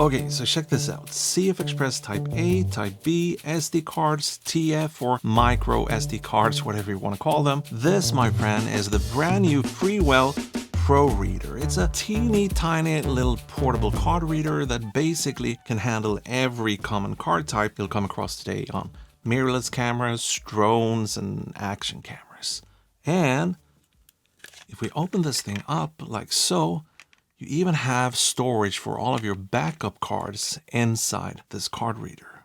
Okay, so check this out. CFexpress Type A, Type B, SD cards, TF or micro SD cards, whatever you want to call them. This, my friend, is the brand new Freewell Pro Reader. It's a teeny tiny little portable card reader that basically can handle every common card type you'll come across today on mirrorless cameras, drones, and action cameras. And if we open this thing up like so, you even have storage for all of your backup cards inside this card reader.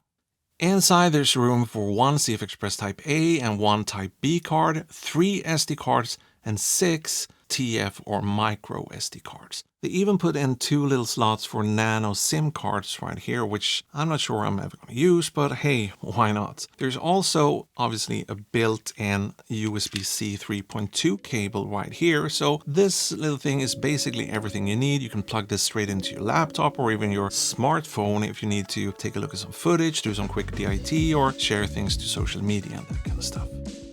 Inside there's room for one CFexpress Type A and one Type B card, 3 SD cards, and 6 TF or micro SD cards. They even put in 2 little slots for nano SIM cards right here, which I'm not sure I'm ever going to use, but hey, why not? There's also obviously a built-in USB-C 3.2 cable right here, so this little thing is basically everything you need. You can plug this straight into your laptop or even your smartphone if you need to take a look at some footage, do some quick DIT, or share things to social media and that kind of stuff.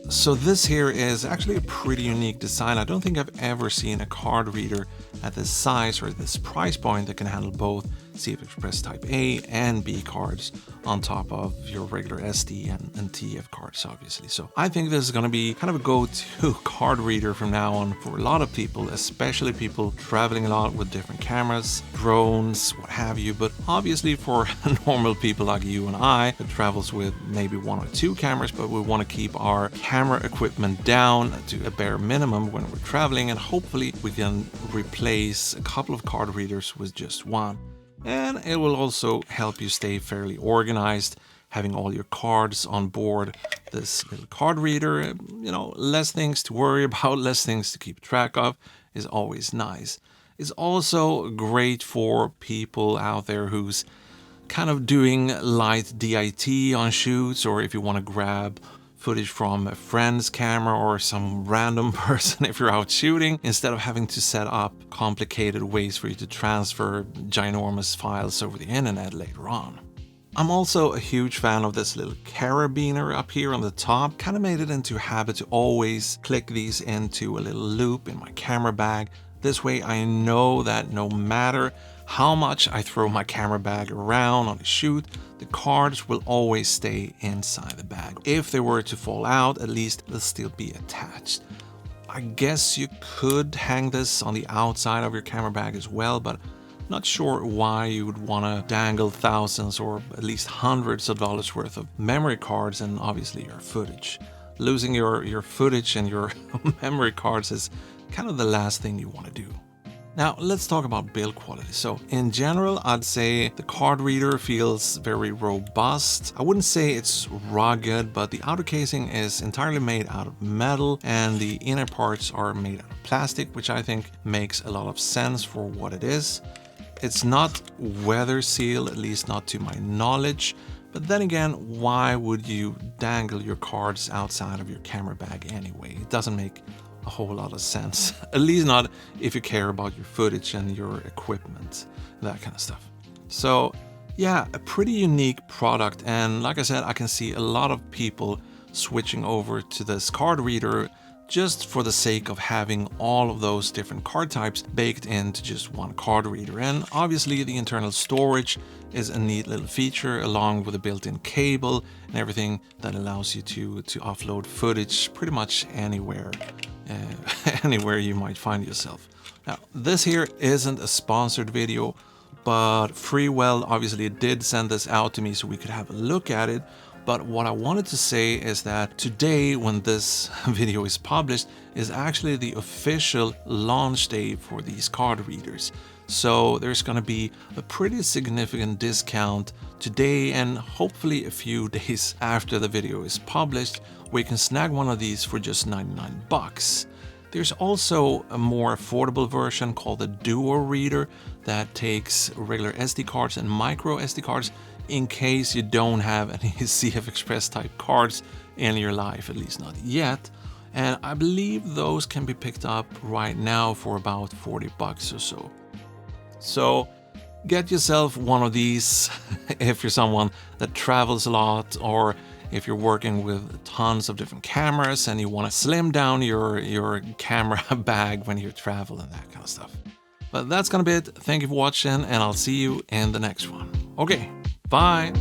So this here is actually a pretty unique design. I don't think I've ever seen a card reader at this size or this price point that can handle both CFexpress Type A and B cards on top of your regular SD and TF cards, obviously. So I think this is going to be kind of a go-to card reader from now on for a lot of people, especially people traveling a lot with different cameras, drones, what have you. But obviously for normal people like you and I that travels with maybe 1 or 2 cameras, but we want to keep our camera equipment down to a bare minimum when we're traveling, and hopefully we can replace a couple of card readers with just one. And it will also help you stay fairly organized, having all your cards on board this little card reader. You know, less things to worry about, less things to keep track of is always nice. It's also great for people out there who's kind of doing light DIT on shoots, or if you want to grab footage from a friend's camera or some random person if you're out shooting, instead of having to set up complicated ways for you to transfer ginormous files over the internet later on. I'm also a huge fan of this little carabiner up here on the top. Kind of made it into a habit to always click these into a little loop in my camera bag. This way I know that no matter how much I throw my camera bag around on a shoot, the cards will always stay inside the bag. If they were to fall out, at least they'll still be attached. I guess you could hang this on the outside of your camera bag as well, but not sure why you would want to dangle thousands or at least hundreds of dollars worth of memory cards and obviously your footage. Losing your footage and your memory cards is kind of the last thing you want to do. Now let's talk about build quality. So in general, I'd say the card reader feels very robust. I wouldn't say it's rugged, but the outer casing is entirely made out of metal and the inner parts are made out of plastic, which I think makes a lot of sense for what it is. It's not weather sealed, at least not to my knowledge. But then again, why would you dangle your cards outside of your camera bag anyway? It doesn't make a whole lot of sense, at least not if you care about your footage and your equipment, that kind of stuff. So yeah, a pretty unique product, and like I said, I can see a lot of people switching over to this card reader just for the sake of having all of those different card types baked into just one card reader. And obviously the internal storage is a neat little feature, along with a built-in cable and everything that allows you to offload footage pretty much anywhere anywhere you might find yourself. Now this here isn't a sponsored video, but Freewell obviously did send this out to me so we could have a look at it. But what I wanted to say is that today, when this video is published, is actually the official launch day for these card readers. So there's going to be a pretty significant discount today, and hopefully a few days after the video is published, we can snag one of these for just 99 bucks. There's also a more affordable version called the Duo Reader that takes regular SD cards and micro SD cards in case you don't have any CFexpress type cards in your life, at least not yet. And I believe those can be picked up right now for about 40 bucks or so. So get yourself one of these if you're someone that travels a lot, or if you're working with tons of different cameras and you want to slim down your camera bag when you travel and that kind of stuff. But that's gonna be it. Thank you for watching, and I'll see you in the next one. Okay, bye!